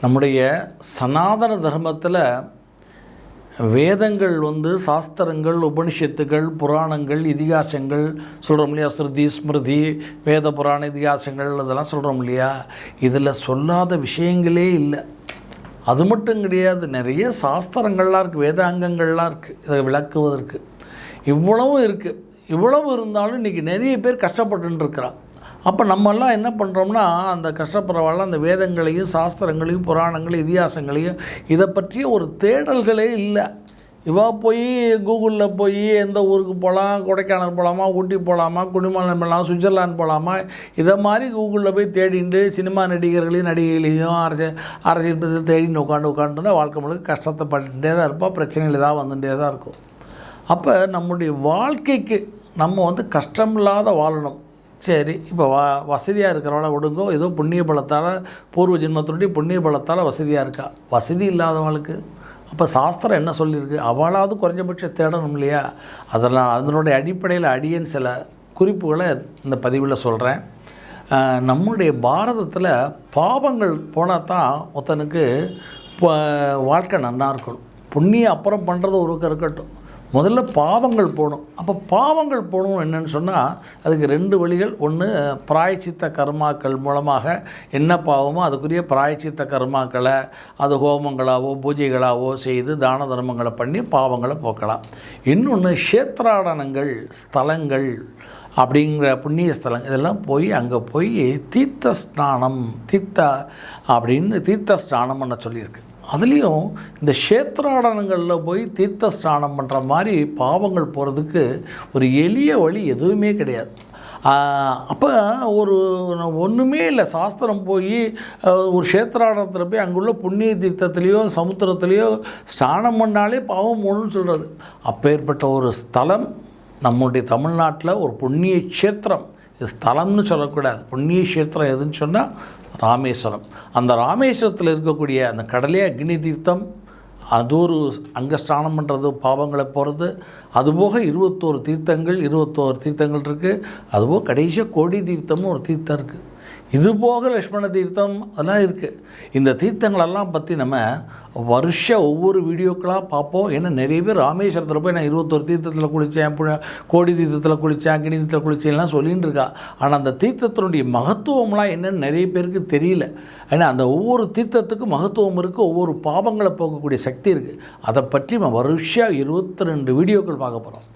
நம்முடைய சனாதன தர்மத்தில் வேதங்கள் சாஸ்திரங்கள், உபனிஷத்துகள், புராணங்கள், இதிகாசங்கள் சொல்கிறோம் இல்லையா, ஸ்ருதி ஸ்மிருதி, வேத புராண இதிகாசங்கள் இதெல்லாம் சொல்கிறோம் இல்லையா, இதில் சொல்லாத விஷயங்களே இல்லை. அது மட்டும் கிடையாது, நிறைய சாஸ்திரங்கள்லாம் இருக்குது, வேதாங்கங்கள்லாம் இருக்குது இதை விளக்குவதற்கு. இவ்வளவும் இருக்குது. இவ்வளவு இருந்தாலும் இன்றைக்கி நிறைய பேர் கஷ்டப்பட்டுருக்கிறான். அப்போ நம்மெல்லாம் என்ன பண்ணுறோம்னா, அந்த கஷ்டப்படுறவாள் அந்த வேதங்களையும் சாஸ்திரங்களையும் புராணங்களையும் இதிகாசங்களையும் இதை பற்றிய ஒரு தேடல்களே இல்லை. போய் கூகுளில் போய் எந்த ஊருக்கு போகலாம், கொடைக்கானல் போகலாமா, ஊட்டி போகலாமா, குடிமலை போகலாம், சுவிட்சர்லாந்து போகலாமா, இதை மாதிரி கூகுளில் போய் தேடிட்டு சினிமா நடிகர்களையும் நடிகைகளையும் அரசியல் பற்றி தேடின்னு உட்காந்துன்னா வாழ்க்கை முழுக்க கஷ்டத்தை பட்டுகிட்டே தான் இருப்போம், பிரச்சனைகள் ஏதாவது வந்துகிட்டே தான் இருக்கும். அப்போ நம்முடைய வாழ்க்கைக்கு நம்ம கஷ்டம் இல்லாத வாழணும். சரி, இப்போ வசதியாக இருக்கிறவளை விடுங்கோ, ஏதோ புண்ணிய பலத்தால் பூர்வ ஜென்மத்துடைய புண்ணிய பலத்தால் வசதியாக இருக்கா. வசதி இல்லாதவளுக்கு அப்போ சாஸ்திரம் என்ன சொல்லியிருக்கு, அவளாவது குறைஞ்சபட்சம் தேடணும் இல்லையா. அதெல்லாம் அதனுடைய அடிப்படையில் அடியேன் சில குறிப்புகளை இந்த பதிவில் சொல்கிறேன். நம்முடைய பாரதத்தில் பாவங்கள் போனால் தான் ஒருத்தனுக்கு வாழ்க்கை நல்லா இருக்கணும். புண்ணியம் அப்புறம் பண்ணுறது ஒரு இருக்கட்டும், முதல்ல பாவங்கள் போகணும். அப்போ பாவங்கள் போகணும் என்னென்னு சொன்னால் அதுக்கு 2 வழிகள். ஒன்று, பிராயச்சித்த கர்மாக்கள் மூலமாக என்ன பாவமோ அதுக்குரிய பிராயச்சித்த கர்மாக்களை அது ஹோமங்களாவோ பூஜைகளாவோ செய்து தான தர்மங்களை பண்ணி பாவங்களை போக்கலாம். இன்னொன்று, க்ஷேத்ராடனங்கள், ஸ்தலங்கள் அப்படிங்கிற புண்ணிய ஸ்தலம் இதெல்லாம் போய் அங்கே போய் தீர்த்த ஸ்நானம் தீர்த்த ஸ்நானம் பண்ண சொல்லியிருக்கு. அதுலேயும் இந்த க்ஷேத்ராடனங்களில் போய் தீர்த்த ஸ்நானம் பண்ணுற மாதிரி பாவங்கள் போகிறதுக்கு ஒரு எளிய வழி எதுவுமே கிடையாது. அப்போ ஒன்றுமே இல்லை, சாஸ்திரம் போய் ஒரு க்ஷேத்ராடனத்தில் போய் அங்குள்ள புண்ணிய தீர்த்தத்துலேயோ சமுத்திரத்துலேயோ ஸ்நானம் பண்ணாலே பாவம் போகணும்னு சொல்கிறது. அப்பேற்பட்ட ஒரு ஸ்தலம் நம்முடைய தமிழ்நாட்டில் ஒரு புண்ணிய க்ஷேத்திரம். இது ஸ்தலம்னு சொல்லக்கூடாது, புண்ணிய க்ஷேத்திரம் எதுன்னு சொன்னால் ராமேஸ்வரம். அந்த ராமேஸ்வரத்தில் இருக்கக்கூடிய அந்த கடலே அக்னி தீர்த்தம், அது ஒரு அங்கே ஸ்நானம் பண்ணுறது பாவங்களை போகிறது. அதுபோக 21 தீர்த்தங்கள் இருக்குது. அதுபோக கடைசியாக கோடி தீர்த்தம்னு ஒரு தீர்த்தம் இருக்குது. இதுபோக லக்ஷ்மண தீர்த்தம் அதெல்லாம் இருக்குது. இந்த தீர்த்தங்களெல்லாம் பற்றி நம்ம ஒவ்வொரு வீடியோக்களாக பார்ப்போம். ஏன்னா நிறைய பேர் ராமேஸ்வரத்தில் போய் நான் 21 தீர்த்தத்தில் குளித்தேன், கோடி தீர்த்தத்தில் குளித்தேன், அக்னி தீர்த்தத்தில் குளித்தேன்லாம் சொல்லின்னு இருக்கா. ஆனால் அந்த தீர்த்தத்தினுடைய மகத்துவம்லாம் என்னென்னு நிறைய பேருக்கு தெரியல. ஏன்னா அந்த ஒவ்வொரு தீர்த்தத்துக்கும் மகத்துவம் இருக்குது, ஒவ்வொரு பாவங்களை போகக்கூடிய சக்தி இருக்குது. அதை பற்றி நம்ம 22 வீடியோக்கள் பார்க்க போகிறோம்.